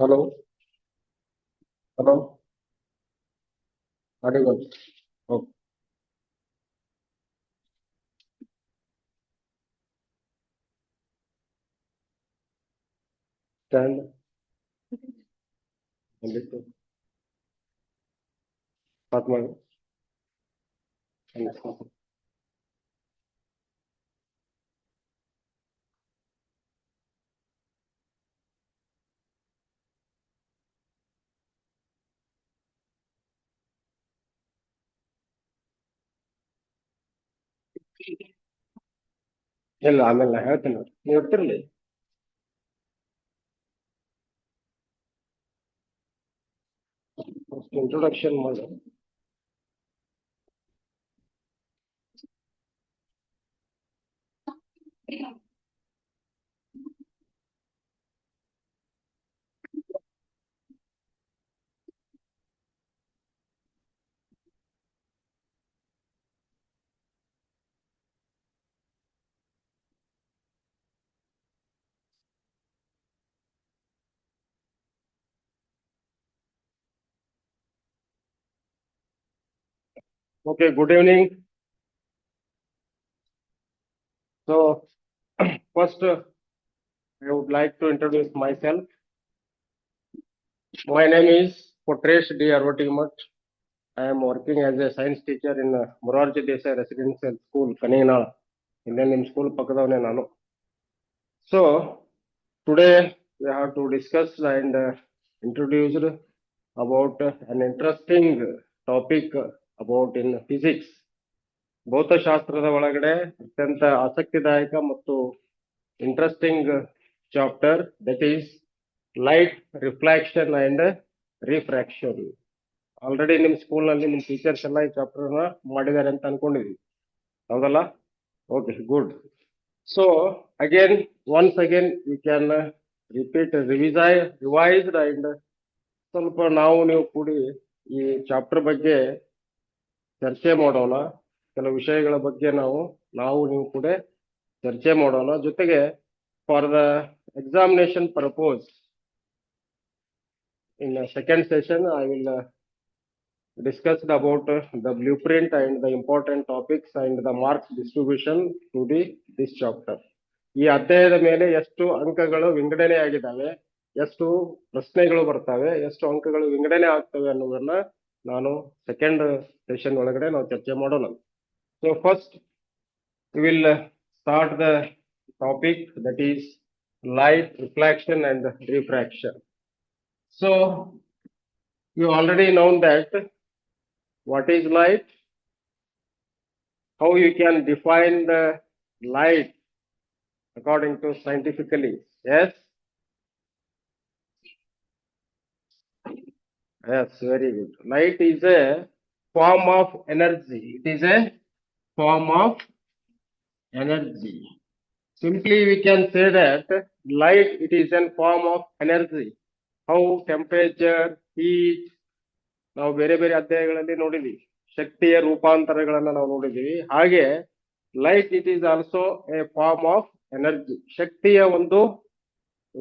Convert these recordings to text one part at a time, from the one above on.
Hello. Hello. Audible. Okay. Stand. ಬಂದಿತ್ತು start ಮಾಡಿ. ಇಲ್ಲ, ಆಮೇಲೆ ನಾ ಹೇಳ್ತೀನಿ ನೋಡ್ರಿ, ನೀವು ಇರ್ತಿರ್ಲಿ. ಇಂಟ್ರೊಡಕ್ಷನ್ ಮಾಡಿ. Okay, good evening. So, first, I would like to introduce myself. My name is Potresh D. Arvatimat. I am working as a science teacher in Morarji Desai Residential School, Kanina, Indian School, Pakadavane Nanu. So, today we have to discuss and introduce about an interesting topic about in physics. ಭೌತಶಾಸ್ತ್ರದ ಒಳಗಡೆ ಅತ್ಯಂತ ಆಸಕ್ತಿದಾಯಕ ಮತ್ತು interesting chapter that is light reflection and refraction. Already ನಿಮ್ಮ ಸ್ಕೂಲ್ನಲ್ಲಿ ನಿಮ್ಮ teachers ಎಲ್ಲ ಈ ಚಾಪ್ಟರ್ನ ಮಾಡಿದ್ದಾರೆ ಅಂತ ಅನ್ಕೊಂಡಿದ್ವಿ, ಹೌದಲ್ಲ? Okay, good. So again once again we can repeat revised and ಸ್ವಲ್ಪ ನಾವು ನೀವು ಕೂಡಿ ಈ ಚಾಪ್ಟರ್ ಬಗ್ಗೆ ಚರ್ಚೆ ಮಾಡೋಣ. ಕೆಲವು ವಿಷಯಗಳ ಬಗ್ಗೆ ನಾವು ನೀವು ಕೂಡ ಚರ್ಚೆ ಮಾಡೋಣ. ಜೊತೆಗೆ for the examination purpose in second session I will discussed about the blueprint and the important topics and the marks distribution to this chapter. ಈ ಅಧ್ಯಾಯದ ಮೇಲೆ ಎಷ್ಟು ಅಂಕಗಳು ವಿಂಗಡಣೆ ಆಗಿದ್ದಾವೆ, ಎಷ್ಟು ಪ್ರಶ್ನೆಗಳು ಬರ್ತವೆ, ಎಷ್ಟು ಅಂಕಗಳು ವಿಂಗಡಣೆ ಆಗ್ತವೆ ಅನ್ನೋದನ್ನ ನಾನು ಸೆಕೆಂಡ್ ಸೆಷನ್ ಒಳಗಡೆ ನಾವು ಚರ್ಚೆ ಮಾಡೋಣ. So first we will start the topic that is light reflection and refraction. So you already know that what is light, how you can define the light according to scientifically. Yes, very good. Light is a form of energy. It is a form of energy. Simply we can say that light, it is a form of energy. How temperature, heat, ನಾವು ಬೇರೆ ಬೇರೆ ಅಧ್ಯಾಯಗಳಲ್ಲಿ ನೋಡಿದ್ವಿ, ಶಕ್ತಿಯ ರೂಪಾಂತರಗಳನ್ನ ನಾವು ನೋಡಿದೀವಿ. ಹಾಗೆ light it is also a form of energy. ಶಕ್ತಿಯ ಒಂದು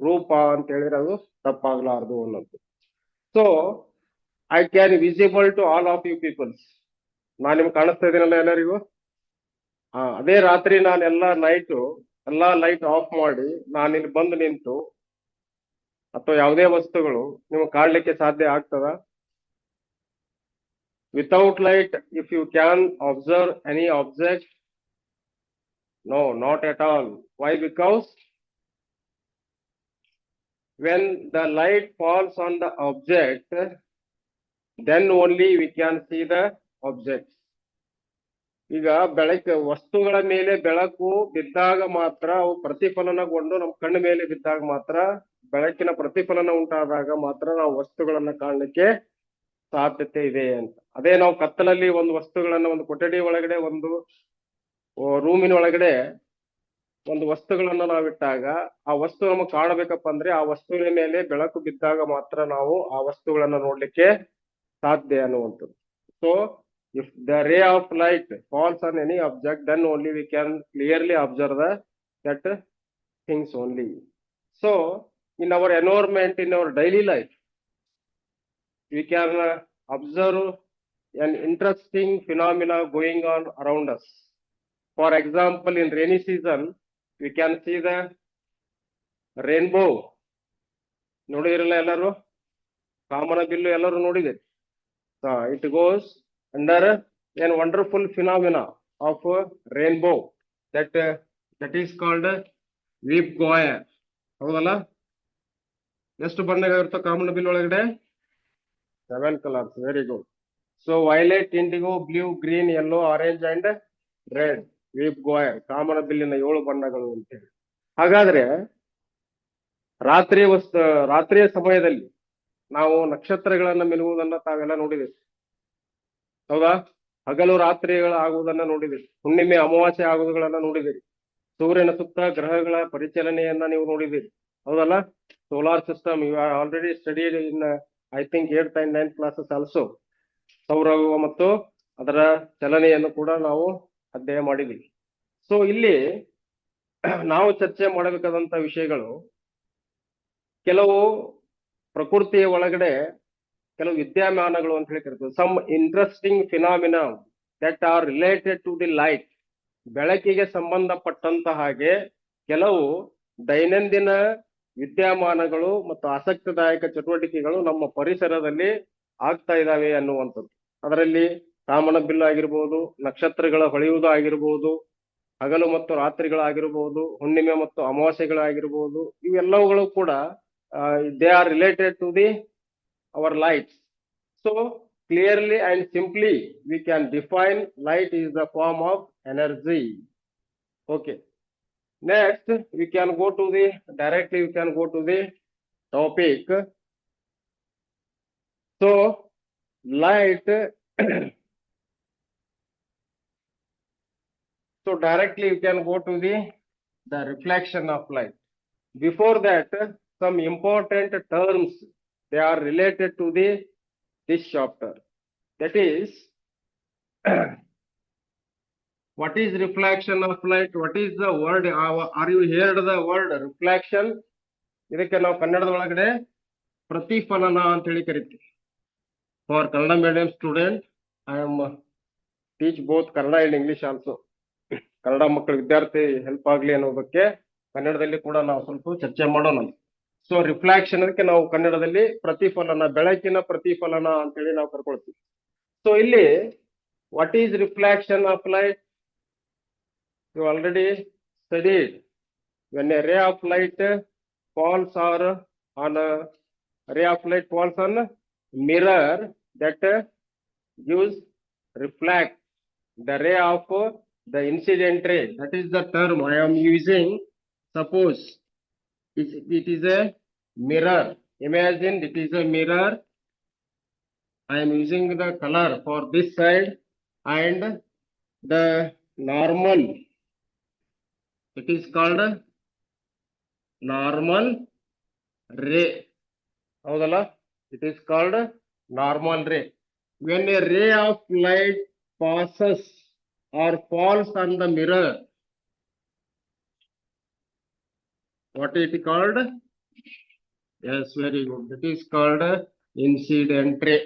ರೂಪ ಅಂತ ಹೇಳಿದ್ರೆ ಅದು ತಪ್ಪಾಗ್ಲಾರ್ದು ಅನ್ನೋದು. So I can visible to all of you peoples. ನಾನು ನಿಮ್ಗೆ ಕಾಣಿಸ್ತಾ ಇದ್ದೀನಲ್ಲ ಎಲ್ಲರಿಗೂ? ಅದೇ ರಾತ್ರಿ ನಾನೆಲ್ಲ ಎಲ್ಲಾ ಲೈಟ್ ಆಫ್ ಮಾಡಿ ನಾನು ಇಲ್ಲಿ ಬಂದು ನಿಂತು ಅಥವಾ ಯಾವುದೇ ವಸ್ತುಗಳು ನಿಮ್ಗೆ ಕಾಡ್ಲಿಕ್ಕೆ ಸಾಧ್ಯ ಆಗ್ತದ? Without light, if you can observe any object, no, not at all. Why? Because when the light falls on the object, then only we can see the object. ಈಗ ವಸ್ತುಗಳ ಮೇಲೆ ಬೆಳಕು ಬಿದ್ದಾಗ ಮಾತ್ರ ಅವು ಪ್ರತಿಫಲನಗೊಂಡು ನಮ್ಮ ಕಣ್ಣ ಮೇಲೆ ಬಿದ್ದಾಗ ಮಾತ್ರ, ಬೆಳಕಿನ ಪ್ರತಿಫಲನ ಉಂಟಾದಾಗ ಮಾತ್ರ ನಾವು ವಸ್ತುಗಳನ್ನ ಕಾಣಲಿಕ್ಕೆ ಸಾಧ್ಯತೆ ಇದೆ ಅಂತ. ಅದೇ ನಾವು ಕತ್ತಲಲ್ಲಿ ಒಂದು ವಸ್ತುಗಳನ್ನ, ಒಂದು ಕೊಠಡಿ ಒಳಗಡೆ, ಒಂದು ರೂಮಿನ ಒಳಗಡೆ ಒಂದು ವಸ್ತುಗಳನ್ನ ನಾವಿಟ್ಟಾಗ ಆ ವಸ್ತು ನಮಗೆ ಕಾಣಬೇಕಪ್ಪ ಅಂದ್ರೆ ಆ ವಸ್ತುವಿನ ಮೇಲೆ ಬೆಳಕು ಬಿದ್ದಾಗ ಮಾತ್ರ ನಾವು ಆ ವಸ್ತುಗಳನ್ನ ನೋಡ್ಲಿಕ್ಕೆ ಸಾಧ್ಯ ಅನ್ನುವಂಥದ್ದು. So If the ray of light falls on any object, then only we can clearly observe that things only. So in our environment, in our daily life, we can observe an interesting phenomena going on around us. For example, in rainy season, we can see the rainbow. ನೋಡಿರಲ್ಲ ಎಲ್ಲರೂ, ಕಾಮನ bill ಎಲ್ಲರೂ ನೋಡಿದೆ. It goes under a wonderful phenomena of rainbow that is called weep goer. ಹೌದಲ್ಲ? ಎಷ್ಟು ಬಣ್ಣಗಳಿರ್ತಾವ ಕಾಮನ bill ಒಳಗಡೆ? 7 colors. Very good. So violet, indigo, blue, green, yellow, orange and red. weep goer. ಕಾಮನ ಬಿಲ್ಲಿನ 7 ಬಣ್ಣಗಳು ಅಂತೇಳಿ. ಹಾಗಾದ್ರೆ ರಾತ್ರಿಯ ಸಮಯದಲ್ಲಿ ನಾವು ನಕ್ಷತ್ರಗಳನ್ನ ಮಿನುಗುವುದನ್ನ ತಾವೆಲ್ಲ ನೋಡಿದ್ದೀವಿ. ಹೌದಾ? ಹಗಲು ರಾತ್ರಿಗಳ ಆಗುವುದನ್ನ ನೋಡಿದಿರಿ. ಹುಣ್ಣಿಮೆ ಅಮಾವಾಸ್ಯೆ ಆಗುವುದನ್ನ ನೋಡಿದಿರಿ. ಸೂರ್ಯನ ಸುತ್ತ ಗ್ರಹಗಳ ಪರಿಚಲನೆಯನ್ನ ನೀವು ನೋಡಿದಿರಿ. ಹೌದಲ್ಲ? Solar system you are already studied in I think 8th and 9th classes also. ಸೌರವ್ಯೂಹ ಮತ್ತು ಅದರ ಚಲನೆಯನ್ನು ಕೂಡ ನಾವು ಅಧ್ಯಯನ ಮಾಡಿದ್ದೀವಿ. ಸೊ ಇಲ್ಲಿ ನಾವು ಚರ್ಚೆ ಮಾಡಬೇಕಾದಂತ ವಿಷಯಗಳು, ಕೆಲವು ಪ್ರಕೃತಿಯ ಒಳಗಡೆ ಕೆಲವು ವಿದ್ಯಮಾನಗಳು ಅಂತ ಹೇಳಿ ಕರಿತೀವಿ. Some interesting phenomena that are related to the light. ಬೆಳಕಿಗೆ ಸಂಬಂಧಪಟ್ಟಂತ ಹಾಗೆ ಕೆಲವು ದೈನಂದಿನ ವಿದ್ಯಮಾನಗಳು ಮತ್ತು ಆಸಕ್ತಿದಾಯಕ ಚಟುವಟಿಕೆಗಳು ನಮ್ಮ ಪರಿಸರದಲ್ಲಿ ಆಗ್ತಾ ಇದಾವೆ ಅನ್ನುವಂಥದ್ದು. ಅದರಲ್ಲಿ ಕಾಮನ ಬಿಲ್ಲು ಆಗಿರ್ಬೋದು, ನಕ್ಷತ್ರಗಳ ಹೊಳೆಯುವುದು ಆಗಿರ್ಬೋದು, ಹಗಲು ಮತ್ತು ರಾತ್ರಿಗಳಾಗಿರ್ಬೋದು, ಹುಣ್ಣಿಮೆ ಮತ್ತು ಅಮಾವಾಸ್ಯೆಗಳಾಗಿರ್ಬೋದು, ಇವೆಲ್ಲವುಗಳು ಕೂಡ they are related to the our lights. So clearly and simply we can define light is the form of energy. Okay. Next we can go to the topic. So light so directly you can go to the reflection of light. Before that, some important terms, they are related to this chapter. That is, what is reflection of light? What is the word? Are you heard the word reflection? ಇದಕ್ಕೆ ನಾವು ಕನ್ನಡದ ಒಳಗಡೆ ಪ್ರತಿಫಲನ ಅಂತ ಹೇಳಿ ಕರಿತೀವಿ. For Kannada medium student, I am teach both Kannada and English also. Kannada ಮಕ್ಕಳ ವಿದ್ಯಾರ್ಥಿ ಹೆಲ್ಪ್ ಆಗ್ಲಿ ಅನ್ನೋದಕ್ಕೆ ಕನ್ನಡದಲ್ಲಿ ಕೂಡ ನಾವು ಸ್ವಲ್ಪ ಚರ್ಚೆ ಮಾಡೋಣ. ಸೊ ರಿಫ್ಲಾಕ್ಷನ್ ಅದಕ್ಕೆ ನಾವು ಕನ್ನಡದಲ್ಲಿ ಪ್ರತಿಫಲನ, ಬೆಳಕಿನ ಪ್ರತಿಫಲನ ಅಂತ ಹೇಳಿ ನಾವು ಕರ್ಕೊಳ್ತೀವಿ. ಸೊ ಇಲ್ಲಿ what is reflection of light? You already studied. When a ray of light falls on a ray of light falls on mirror, that gives reflect the ray of the incident ray. That is the term I am using. Suppose it is a mirror. Imagine it is a mirror. I am using the color for this side and the normal. It is called normal ray. Howdala? It is called normal ray. When a ray of light passes or falls on the mirror, what is it called? Yes, very good. It is called incident ray.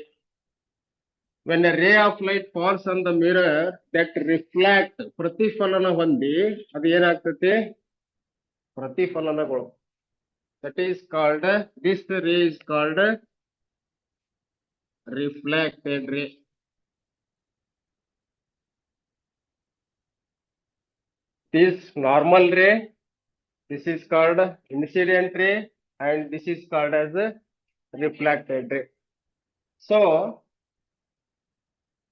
When a ray of light falls on the mirror, that reflect, ಪ್ರತಿಫಲನ ಹೊಂದಿ ಅದು ಏನಾಗ್ತದೆ? ಪ್ರತಿಫಲನಗಳು. That is called, this ray is called reflected ray. This normal ray, this is called incident ray, and this is called as a reflected ray. So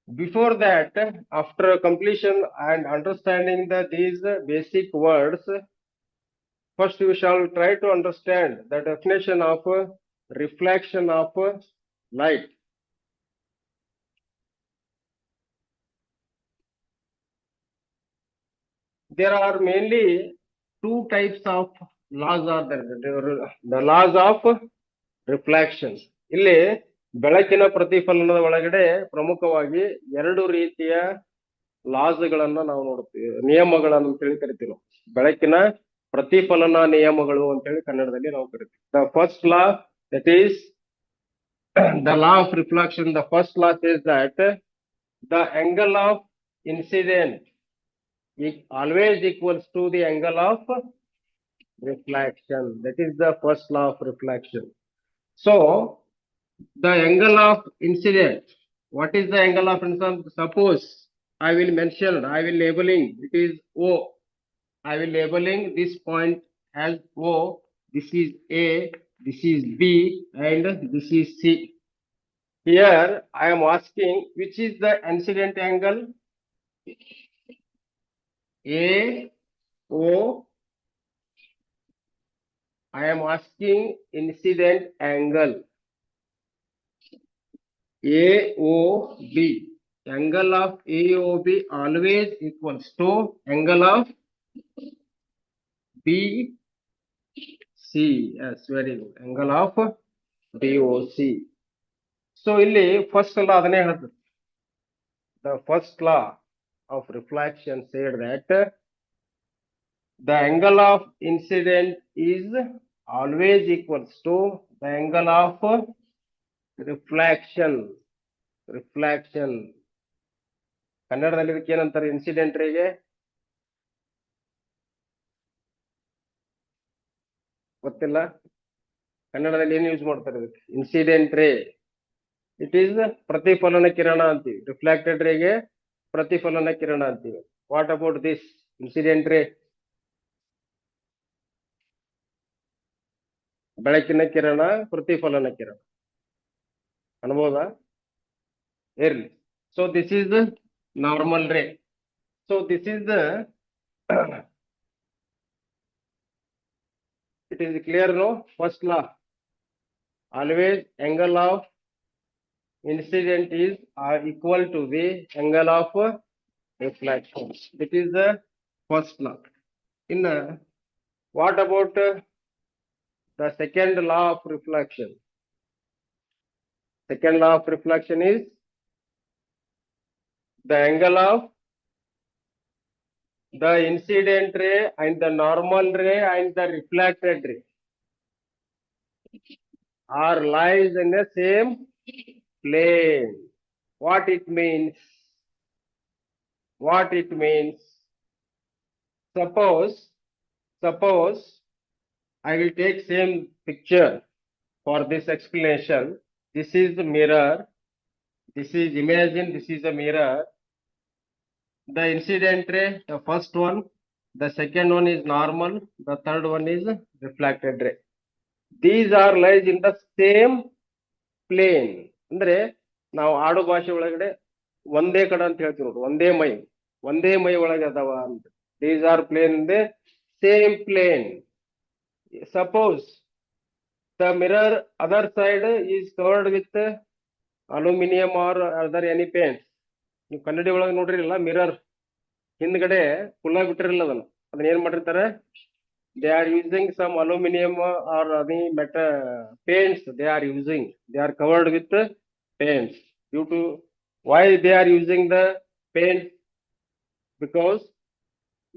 before that, after completion and understanding these basic words, first we shall try to understand the definition of reflection of light. There are mainly two types of laws are there. The laws of reflection. ಇಲ್ಲಿ ಬೆಳಕಿನ ಪ್ರತಿಫಲನದ ಒಳಗಡೆ ಪ್ರಮುಖವಾಗಿ ಎರಡು ರೀತಿಯ ಲಾಸ್ಗಳನ್ನ ನಾವು ನೋಡ್ತೀವಿ, ನಿಯಮಗಳನ್ನು ಅಂತೇಳಿ ಕರಿತೀವಿ ನಾವು. ಬೆಳಕಿನ ಪ್ರತಿಫಲನ ನಿಯಮಗಳು ಅಂತೇಳಿ ಕನ್ನಡದಲ್ಲಿ ನಾವು ಕರಿತೀವಿ. The first law, that is the law of reflection. The first law says that the angle of incident is always equals to the angle of reflection. That is the first law of reflection. So the angle of incident, what is the angle of incident? Suppose I will mention, I will labeling, it is O. I will labeling this point as O. This is A, this is B, and this is C. Here I am asking which is the incident angle? A, O. I am asking incident angle AOB. Angle of AOB always equals to angle of BC. Yes, very good. Angle of BOC. So ಇಲ್ಲಿ first law ಅದನ್ನೇ ಹೇಳ್ತದೆ. The first law of reflection said that the angle of incident is always equals to the angle of reflection. ಕನ್ನಡದಲ್ಲಿ ಇದಕ್ಕೆ ಏನಂತಾರೆ? Incident ರೇಗೆ ಗೊತ್ತಿಲ್ಲ, ಕನ್ನಡದಲ್ಲಿ ಏನು use ಮಾಡ್ತಾರೆ ಇದಕ್ಕೆ? ಇನ್ಸಿಡೆಂಟ್ ರೇ. ಇಟ್ ಈಸ್ ಪ್ರತಿಫಲನ ಕಿರಣ ಅಂತೀವಿ. ರಿಫ್ಲೆಕ್ಟೆಡ್ ರೇಗೆ ಪ್ರತಿಫಲನ ಕಿರಣ ಅಂತೀವಿ. ವಾಟ್ ಅಬೌಟ್ ದಿಸ್ ಇನ್ಸಿಡೆಂಟ್ ರೇ? ಬೆಳಕಿನ ಕಿರಣ, ಪ್ರತಿಫಲನ ಕಿರಣ ಅನ್ಬೋದಾ? ಇರ್ಲಿ. So this is the normal ray. So this is the it is clear, no? First law, always angle of incident is equal to the angle of reflection. It is the first law. In what about the second law of reflection? Second law of reflection is the angle of the incident ray and the normal ray and the reflected ray are lies in the same plane. What it means? What it means? Suppose I will take same picture for this explanation. This is the mirror. This is, imagine this is a mirror. The incident ray, the first one, the second one is normal, the third one is reflected ray. These are lies in the same plane. ಅಂದ್ರೆ ನಾವು ಆಡು ಭಾಷೆ ಒಳಗಡೆ ಒಂದೇ ಕಡೆ ಅಂತ ಹೇಳ್ತೀವಿ ನೋಡ್ರಿ, ಒಂದೇ ಮೈ ಒಳಗೆ ಅದಾವ ಅಂತ. These are plane in the same plane. Suppose the mirror other side is covered with aluminum or other any paints. ನೀವು ಕನ್ನಡಿ ಒಳಗೆ ನೋಡ್ರಿಲ್ಲ, ಮಿರರ್ ಹಿಂದ್ಗಡೆ ಫುಲ್ ಆಗಿ ಬಿಟ್ಟಿರಲ್ಲ, ಅದನ್ನ ಏನ್ ಮಾಡಿರ್ತಾರೆ? They are using some aluminum or any metal paints. They are covered with paints. Due to why they are using the paints? Because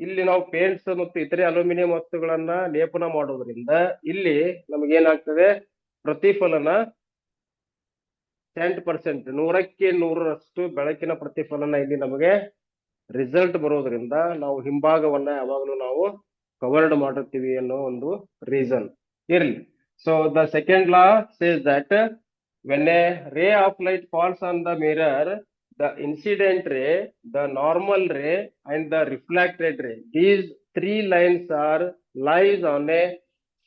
ಇಲ್ಲಿ ನಾವು ಪೇಂಟ್ಸ್ ಮತ್ತು ಇತರೆ ಅಲ್ಯೂಮಿನಿಯಂ ವಸ್ತುಗಳನ್ನ ಲೇಪನ ಮಾಡೋದ್ರಿಂದ ಇಲ್ಲಿ ನಮಗೇನಾಗ್ತದೆ? ಪ್ರತಿಫಲನ 100%, 100% ಬೆಳಕಿನ ಪ್ರತಿಫಲನ ಇಲ್ಲಿ ನಮಗೆ ರಿಸಲ್ಟ್ ಬರೋದ್ರಿಂದ ನಾವು ಹಿಂಭಾಗವನ್ನ ಯಾವಾಗಲೂ ನಾವು ಕವರ್ಡ್ ಮಾಡಿರ್ತೀವಿ ಅನ್ನೋ ಒಂದು ರೀಸನ್ ಇರ್ಲಿ. So the second law says that when a ray of light falls on the mirror, the incident ray, the normal ray and the reflected ray, these three lines are lies on a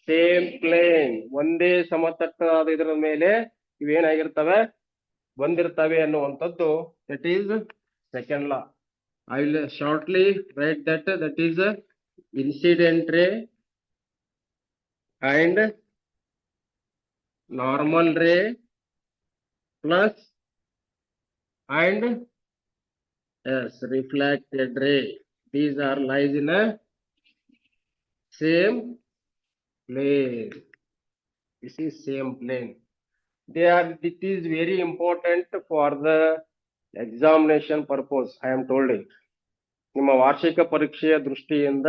same plane. ಒಂದೇ ಸಮತಟ್ಟಾದ ಇದರ ಮೇಲೆ ಇವೇನಾಗಿರ್ತವೆ? ಬಂದಿರ್ತವೆ ಅನ್ನುವಂಥದ್ದು that is second law. I will shortly write that is incident ray and normal ray plus and yes, reflected ray. These are lies in a same plane. This is same plane. it is very important for the examination purpose. I am told it. ನಿಮ್ಮ ವಾರ್ಷಿಕ ಪರೀಕ್ಷೆಯ ದೃಷ್ಟಿಯಿಂದ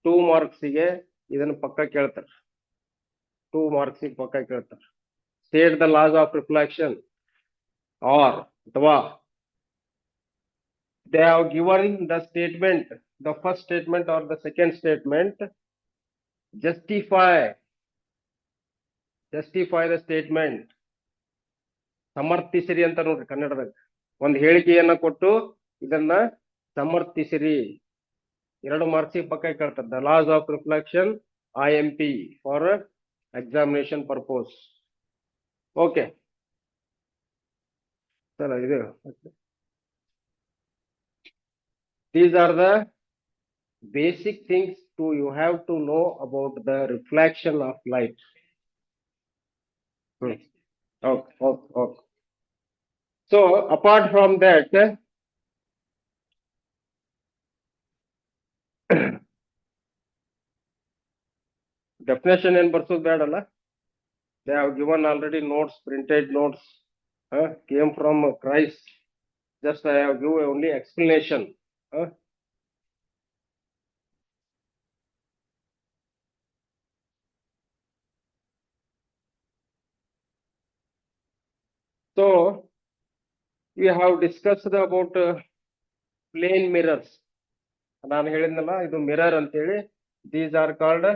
2 ಮಾರ್ಕ್ಸಿಗೆ ಇದನ್ನು ಪಕ್ಕ ಕೇಳ್ತಾರೆ. 2 ಮಾರ್ಕ್ಸಿಗೆ ಪಕ್ಕ ಕೇಳ್ತಾರೆ. State the laws of reflection or ಅಥವಾ they have given the statement, the first statement or the second statement, justify the statement. ಸಮರ್ಥಿಸಿರಿ ಅಂತ ನೋಡ್ರಿ ಕನ್ನಡದಾಗ. ಒಂದು ಹೇಳಿಕೆಯನ್ನ ಕೊಟ್ಟು ಇದನ್ನ ಸಮರ್ಥಿಸಿರಿ. 2 ಮಾರ್ಕ್ಸಿಗೆ ಪಕ್ಕ ಕೇಳ್ತಾರೆ. The loss of reflection IMP for examination purpose. Okay. Sir, these are the basic things you have to know about the reflection of light. Okay. So apart from that, definition and ಬರ್ಸೋದು ಬೇಡಲ್ಲ. They have given already notes, printed notes, came from Christ. Just I have given only explanation. So we have discussed about plane mirrors. ನಾನು ಹೇಳಿದ್ನಲ್ಲ ಇದು mirror ಅಂತ ಹೇಳಿ. These are called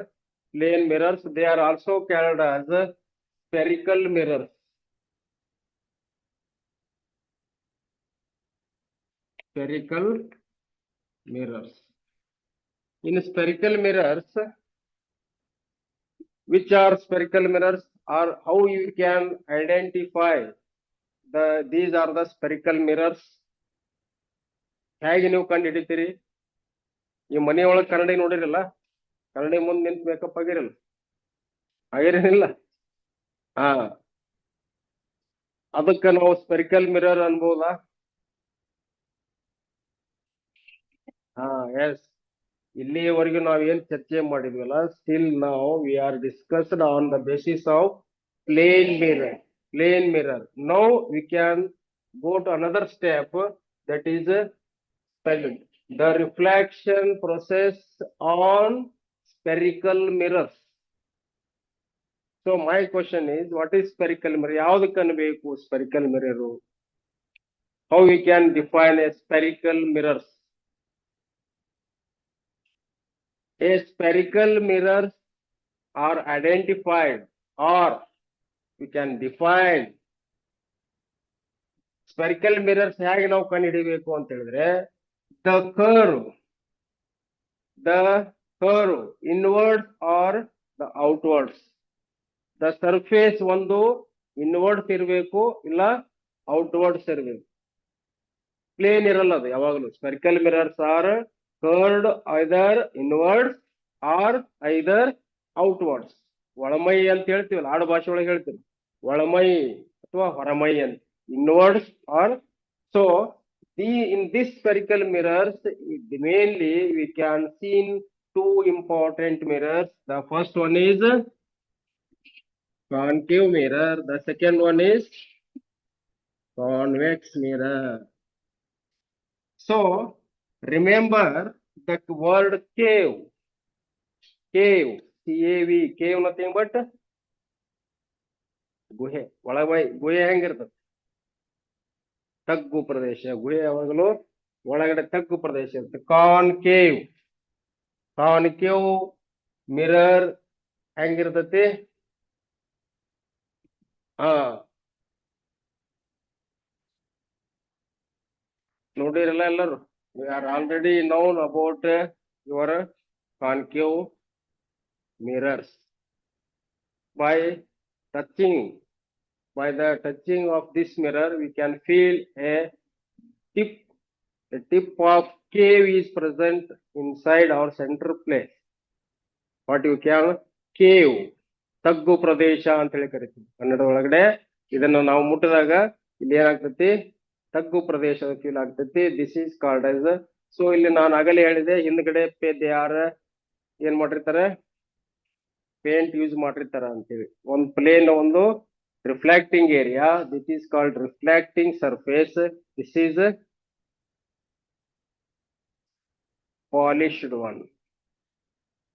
plane mirrors. They are also called as spherical mirrors. Spherical mirrors. In spherical mirrors, which are spherical mirrors, or how you can identify these are the spherical mirrors. ಹೇಗೆ ನೀವು ಕಂಡು ಹಿಡಿತೀರಿ? ಈ ಮನೆಯೊಳಗೆ ಕನ್ನಡಿ ನೋಡಿರಲ್ಲ, ಕನ್ನಡಿ ಮುಂದೆ ನಿಂತು makeup ಆಗಿರಲ್ಲ, ಆಗಿರೇನಿಲ್ಲ. ಅದಕ್ಕೆ ನಾವು ಸ್ಪೆರಿಕಲ್ ಮಿರರ್ ಅನ್ಬೋದಾ? ಎಸ್. ಇಲ್ಲಿಯವರೆಗೂ ನಾವು ಏನ್ ಚರ್ಚೆ ಮಾಡಿದ್ವಲ್ಲ, ಸ್ಟಿಲ್ ನಾವು we are discussed on the basis of plane mirror. Now we can go to another step, that is the reflection process on spherical mirrors. So my question is, what is spherical mirror? ಯಾವ್ದಕ್ಕೆ ಅನ್ಬೇಕು spherical mirror? How we can define a spherical mirrors? A spherical mirrors are identified, or we can define spherical mirrors ಹೇಗೆ ನಾವು ಕಂಡು ಹಿಡಿಬೇಕು ಅಂತ ಹೇಳಿದ್ರೆ, the curve inwards or the outwards. The surface ಒಂದು inwards ಇರಬೇಕು, ಇಲ್ಲ outwards ಇರಬೇಕು. ಪ್ಲೇನ್ ಇರಲ್ಲ ಅದು ಯಾವಾಗಲೂ. spherical mirrors are curved either inwards or either outwards. ಒಳಮೈ ಅಂತ ಹೇಳ್ತೀವಲ್ಲ, ಆಡು ಭಾಷೆ ಒಳಗೆ ಹೇಳ್ತೀವಿ, ಒಳಮೈ ಅಥವಾ ಹೊರಮೈ ಅಂತ. Inwards or so in this spherical mirrors, mainly we can see 2 important mirrors. The first one is concave mirror, the second one is convex mirror. So remember that word cave, CAV, cave nothing but ಗುಹೆ. ಒಳಮೈ ಗುಹೆ ಹೆಂಗಿರ್ತದೆ? ತಗ್ಗು ಪ್ರದೇಶ. ಗುಹೆ ಯಾವಾಗಲೂ ಒಳಗಡೆ ತಗ್ಗು ಪ್ರದೇಶ ಇರುತ್ತೆ. Concave mirror ಹೆಂಗಿರ್ತತಿ? ನೋಡಿರಲ್ಲ ಎಲ್ಲರೂ. We are already known about your concave mirrors. By the touching of this mirror, we can feel a tip of cave is present inside our center place. What you can cave, ತಗ್ಗು ಪ್ರದೇಶ ಅಂತ ಹೇಳಿ ಕರಿತೀವಿ ಕನ್ನಡ ಒಳಗಡೆ. ಇದನ್ನು ನಾವು ಮುಟ್ಟಿದಾಗ ಇಲ್ಲಿ ಏನಾಗ್ತತಿ? ತಗ್ಗು ಪ್ರದೇಶದ ಫೀಲ್ ಆಗ್ತತಿ. This is called as. So ಇಲ್ಲಿ ನಾನು ಆಗಲೇ ಹೇಳಿದೆ, ಹಿಂದ್ಗಡೆ ಏನ್ ಮಾಡಿರ್ತಾರೆ? ಪೇಂಟ್ ಯೂಸ್ ಮಾಡಿರ್ತಾರ ಅಂತೇಳಿ. ಒಂದು ಪ್ಲೇನ್ ಒಂದು reflecting area. This is called reflecting surface. This is a polished one.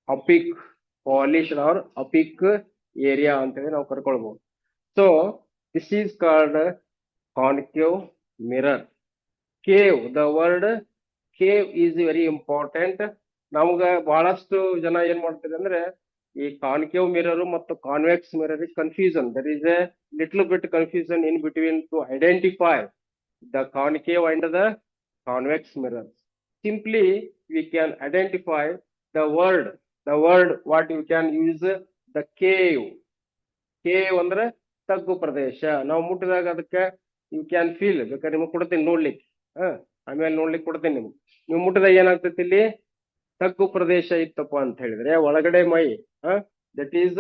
Opaque, polished or opaque area ಅಂತೇಳಿ ನಾವು ಕರ್ಕೊಳ್ಬಹುದು. So this is called concave mirror. Cave, the word cave is very important. ನಮ್ಗ ಬಹಳಷ್ಟು ಜನ ಏನ್ ಮಾಡ್ತಾರೆ ಅಂದ್ರೆ ಈ ಕಾನ್ಕೇವ್ ಮಿರರ್ ಮತ್ತು convex mirror is confusion. There is a little bit confusion in between to identify the concave and the convex mirror. Simply we can identify the word what you can use the cave. Cave ಅಂದ್ರೆ ತಗ್ಗು ಪ್ರದೇಶ. ನಾವು ಮುಟ್ಟಿದಾಗ ಅದಕ್ಕೆ you can feel, ಬೇಕಾದ್ರೆ ನಿಮಗೆ ಕೊಡ್ತೀನಿ ನೋಡ್ಲಿಕ್ಕೆ, ಆಮೇಲೆ ನೋಡ್ಲಿಕ್ಕೆ ಕೊಡ್ತೀನಿ ನಿಮ್ಗೆ. ನೀವು ಮುಟ್ಟಿದಾಗ ಏನಾಗ್ತೈತಿ, ಇಲ್ಲಿ ತಗ್ಗು ಪ್ರದೇಶ ಇತ್ತಪ್ಪ ಅಂತ ಹೇಳಿದ್ರೆ ಒಳಗಡೆ ಮೈ, ದಟ್ ಈಸ್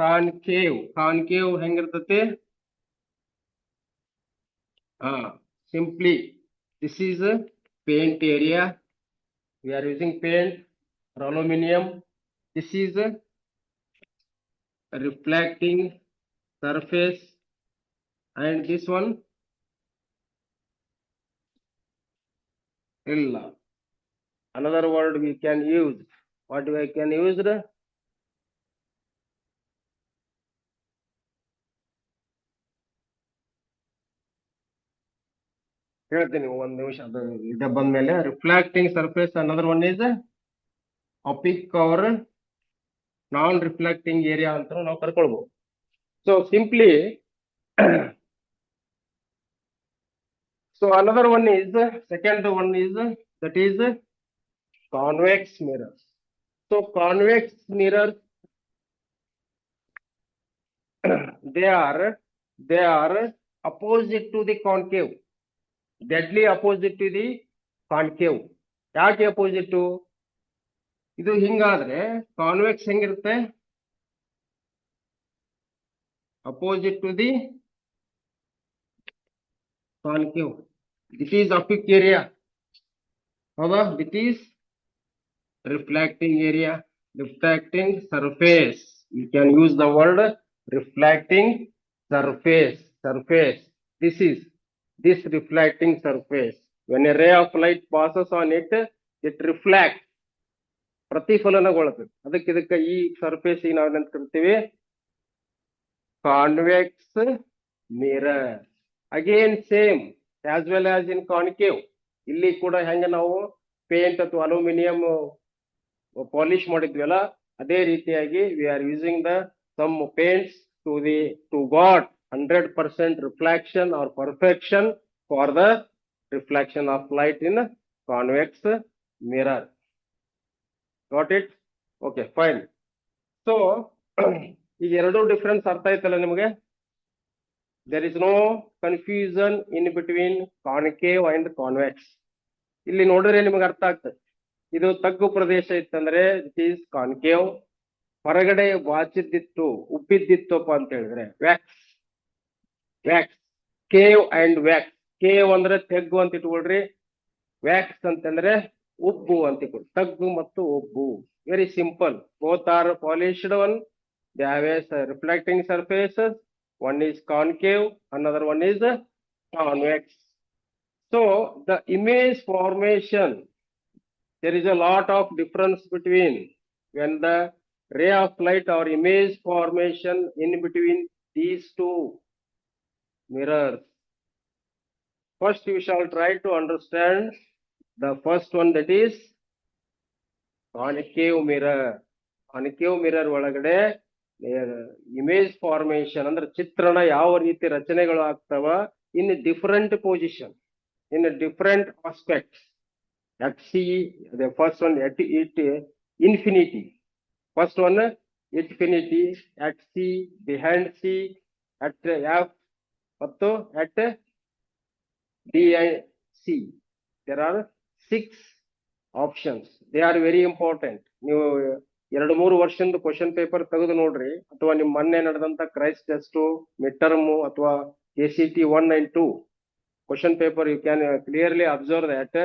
ಕಾನ್ಕೇವ್. ಕಾನ್ಕೇವ್ ಹೆಂಗಿರ್ತತಿ? Simply this is a paint area. We are using paint or aluminum. This is a reflecting surface, and this one illa. Another word we can use. What we can use? ಹೇಳ್ತೀನಿ ಒಂದ್ ನಿಮಿಷ, ಅದು ಇದ ಬಂದ್ಮೇಲೆ. Reflecting surface, another one is opaque or non reflecting area ಅಂತ ನಾವು ಕರ್ಕೊಳ್ಬಹುದು. So simply, so another one is, second one is, that is convex mirror. So convex mirror, they are opposite to the concave, deadly opposite to the concave. ಯಾಕೆ opposite? ಇದು ಹಿಂಗಾದ್ರೆ convex ಹೆಂಗಿರುತ್ತೆ? Opposite to the concave. This is opaque area, ಹೌದಾ? This is reflecting area, reflecting surface. You can use the word reflecting surface. This reflecting surface. When a ray of light passes on it, it reflects. ಪ್ರತಿಫಲನಗೊಳ್ಳುತ್ತದೆ. ಅದಕ್ಕೆ ಈ surface ನಾವು ಏನಂತ ಕರಿತೀವಿ? Convex mirror. Again same as well as in concave. ಇಲ್ಲಿ ಕೂಡ ಹೆಂಗ ನಾವು paint ಅಥವಾ ಅಲ್ಯೂಮಿನಿಯಂ ಪಾಲಿಶ್ ಮಾಡಿದ್ವಲ್ಲ, ಅದೇ ರೀತಿಯಾಗಿ we are using the some paints to got 100% reflection or perfection for the reflection of light in convex mirror. Got it? Okay, fine. So ಈಗ ಎರಡು difference ಅರ್ಥ ಆಯ್ತಲ್ಲ ನಿಮಗೆ? there is no confusion in between concave and convex. ಇಲ್ಲಿ ನೋಡಿದ್ರೆ ನಿಮಗೆ ಅರ್ಥ ಆಗ್ತದೆ. ಇದು ತಗ್ಗು ಪ್ರದೇಶ ಇತ್ತಂದ್ರೆ ಇಟ್ ಈಸ್ ಕಾನ್ಕೇವ್. ಹೊರಗಡೆ ವಾಚಿದ್ದಿತ್ತು, ಉಬ್ಬಿದ್ದಿತ್ತಪ್ಪ ಅಂತ ಹೇಳಿದ್ರೆ wax. Cave and wax. Cave ಅಂದ್ರೆ ತೆಗ್ಗು ಅಂತ ಇಟ್ಕೊಳ್ರಿ, ವ್ಯಾಕ್ಸ್ ಅಂತಂದ್ರೆ ಉಬ್ಬು ಅಂತ ಇಟ್ಕೊಳ್ರಿ. ತಗ್ಗು ಮತ್ತು ಉಬ್ಬು, very simple. Both are polished one. They have A reflecting surfaces. One is concave, another one is convex. So the image formation, there is a lot of difference between when the ray of light or image formation in between these two mirrors. First we shall try to understand the first one, that is concave mirror. Concave mirror ಒಳಗಡೆ image formation ಅಂದ್ರೆ ಚಿತ್ರಣ ಯಾವ ರೀತಿ ರಚನೆಗಳು ಆಗ್ತಾವ ಇನ್ different position, in different aspects. At C, the first one at it infinity. First one infinity, at C, behind C, at F, ಮತ್ತು at D and C. There are 6 options. They are very important. ನೀವು 2-3 ವರ್ಷದ question paper ತೆಗೆದು ನೋಡ್ರಿ, ಅಥವಾ ನಿಮ್ ಮೊನ್ನೆ ನಡೆದಂತ Christ test, mid term ಅಥವಾ KCT 1 and 2 question paper, you can clearly observe that